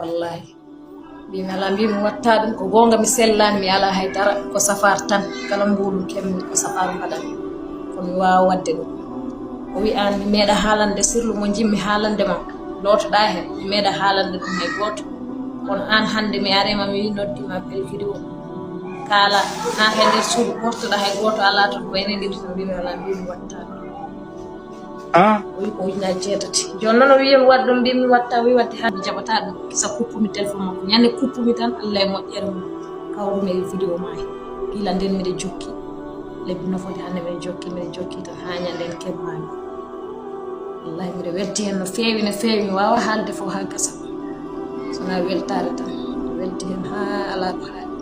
wallahi mbimi ala mbimi watta ɗum ko gonga mi sellani mi ala haydara ko safar tan kala mbuɗum kemmi ko safar mbaɗan kono mi wawa wadde ɗum o wi an mi meeɗa haalande sirlu mo jimmi haalande ma lootoɗa hen mi meeɗa haalande ɗum hay goto kono an hande mi arima mi wi noddima pel vidéo kala an he nder suudu portoɗa hay goto ala tan ko ene ndir tan mbimi ala mbimi watta ɗum o wi ko ujunaji 7 joni noon o wiyami waɗ ɗum mbimi watta wi wadde ha mi jaɓata ɗum sa kuppumi téléphone makko ñande kuppumi tan allah e moƴƴere mum kawrumi e vidéo ma he gila nden mbiɗa jokki lebbi nofode hande mbiɗa jokki tan ha ñande en kebbami wallahi mbiɗa welti hen no feewi mi wawa haalde fof ha gasa sona weltare tan mbiɗa welti hen ha ala ko haaɗi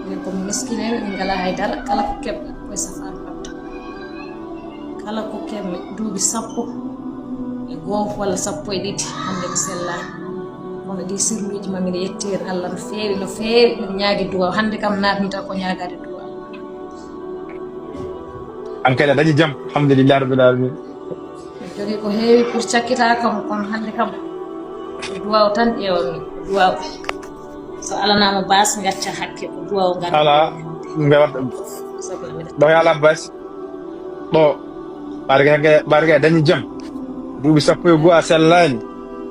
minen komi miskineɓe min ngala haydara kala ko keɓɗa koye safar batta kala ko keɓmi duuɓi 10 e goho walla 12 hande mi sellani kono ɗi sirluji ma mbiɗa yetti hen allah no feewi mbiɗa ñaagui duwa hande kam natmi tan ko ñagade duwa an kadi a dañi jaam alhamdulillah rabbil alamin mi jogui ko heewi pour cakkita kam kono hande kam duwaw tan ƴewami duwaw so alanama bas gacca hakke ko duwaw gan ala mbewat ɗo ala bas ɗo ɓarga a dañi jaam duuɓi 12 a sellani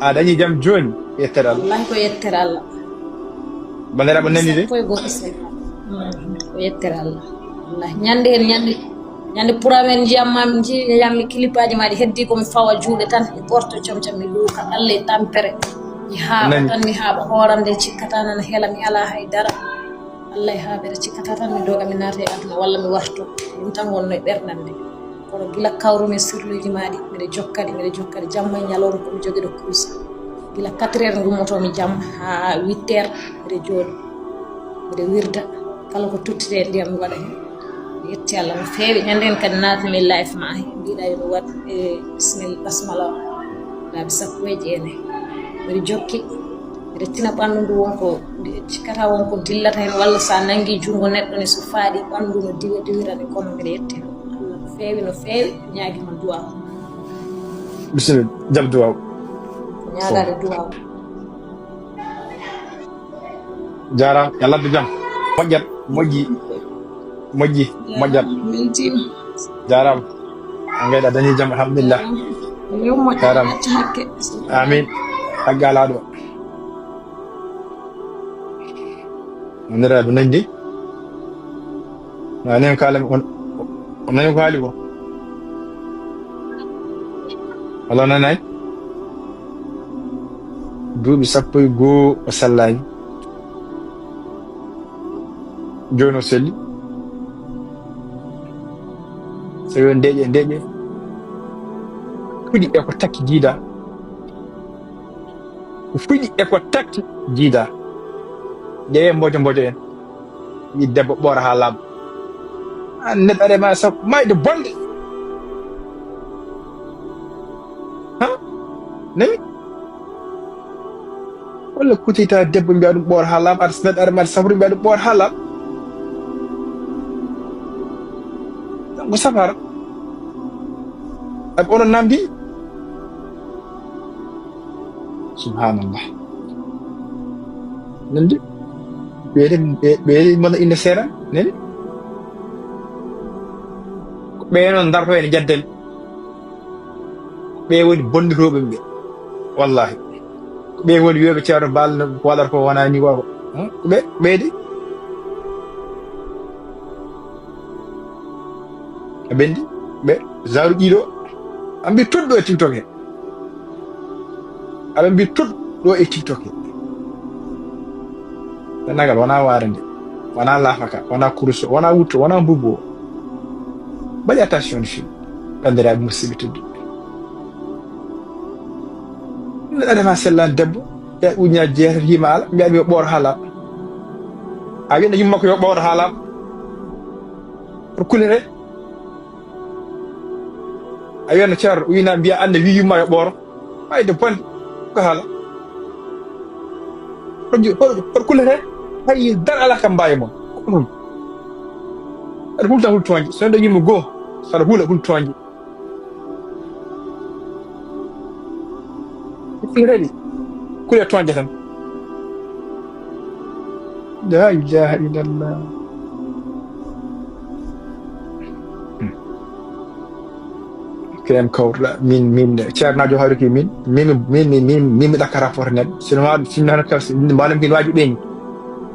a dañi jaam joni yettere allah wallahi ko yettere allah bandiraɓe nani de 12 ko yettere allah wallahi ñande hen ñande puramen jiyammi clipaji maɗi heddi komi fawa juuɗe tan e porto comcam mi luuka allah e tampere mi haaɓa tan mi haaɓa hoorande cikkata nan heela mi ala haydara allah e haaɓere cikkata tan mi doga mi naata e aduna walla mi warto ɗum tan wonno e ɓerdande kono gila kawrumi sirluji maɗi mbiɗa jokkadi jamma e ñalawma komi joguiɗo kuusa gila 4 heures gummotomi jamma ha 8 heures mbiɗa jooɗi mbiɗa wirda kala ko tuttite e ndiyam mi waɗa hen yetti allah no feewi ñande hen kadi natmi life ma he mbiɗa yomi waɗ e bisimilla basmala laabi 19 mbiɗa jokki mbiɗa tina ɓandu ndu wonko cikkata wonko dillata hen walla sa nangui jungo neɗɗo ne so faaɗi ɓandu no diwirani kono mbiɗa yetti hen no feewi ñaagui ma duwaw bisimilla jam duwaw ñagade duwaw jaram yo ladde jaam moƴƴat moƴƴi moƴƴat weltima jaram a gayɗa dañi jaam alhamdulillah yo moƴƴa jaram acca hakke amin hagge ala ɗo bandiraɓe nandi nanen kalami on nani ko haali ko wala nanay duuɓi 12 o sellani joni o selli so yo ndeƴe fuɗi e ko takki jiida ƴeewe mbojo en wi debbo ɓoora ha laaɓa an neɗɗo arema sa mayde bonde nani walla kutita debbo mbiya ɗum ɓoora ha laaɓa aɗa neɗɗo arema aɗa safru mbiya ɗum ɓoora ha laaɓa ko safara aɓe onon namdi subhanallah nandi ɓeede mona inde seeɗa nani ɓe noon darto ene jaddami ɓe woni bonnirooɓe ɓe wallahi ɓe woni wiyoɓe ceerno Balde ko waɗata ko wona ni wako ɓeyde a ɓendi ɓe zaru ɗiɗo aɓe mbi toɗɗo e TikTok he aɓe mbi toɗɗo e TikTok he nagal wona waare nde wona laafaka wona kuruso wona wutto wona mbubbo o mbaɗi attention fi bandiraɓe musidɓe tedduɓe neɗɗo adema sellani debbo ya ujunaji 7 yima ala mbiyaɗmi yo ɓooro ha laaɓa a wiɗa yummakko yo ɓooro ha laaɓa pour kulere a wiyano ceerno wina mbiya ande wi yumma yo ɓooro ɓayde bonde ko haala pour kulere hay dar ala kam mbawi moon ko ɗum aɗa hulta hultoje so neɗɗo yimma goho saɗa huula hultoje kulere ɗi kule toonde tan la ilaha illallah krem kawrla min ceernajo hawriki min ɗakka rapport neɗɗo sino waɗ simnano kaw mbaɗam kin waji ɓeñi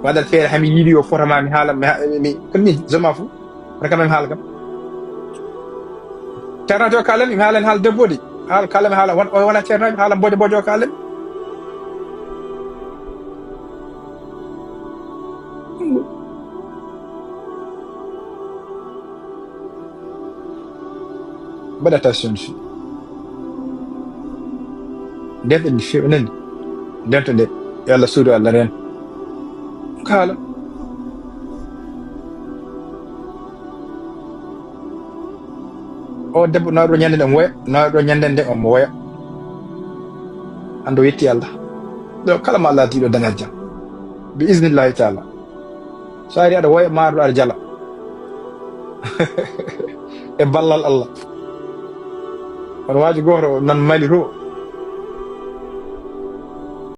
waɗat feere hami yiiɗi o fotama mi haala mi kono min joma fou kono quand même haala kam ceernajo o kalami mi haalani haala debbo de haala kalami haala wona ceernajo haala bojo o kalami mbaɗa attention fi ndemɗen ndi feewi nani ndento nde yo Allah suudu Allah reen kaala o debbo nawɗo ñande nde omo woya nawɗo ñande nde omo woya ando yetti Allah ɗo kala mo Allah tiiɗo dañat jam bi isnillahi taala so ari aɗa woya maɗo aɗa jala e ballal Allah kono waaji goto nan mali to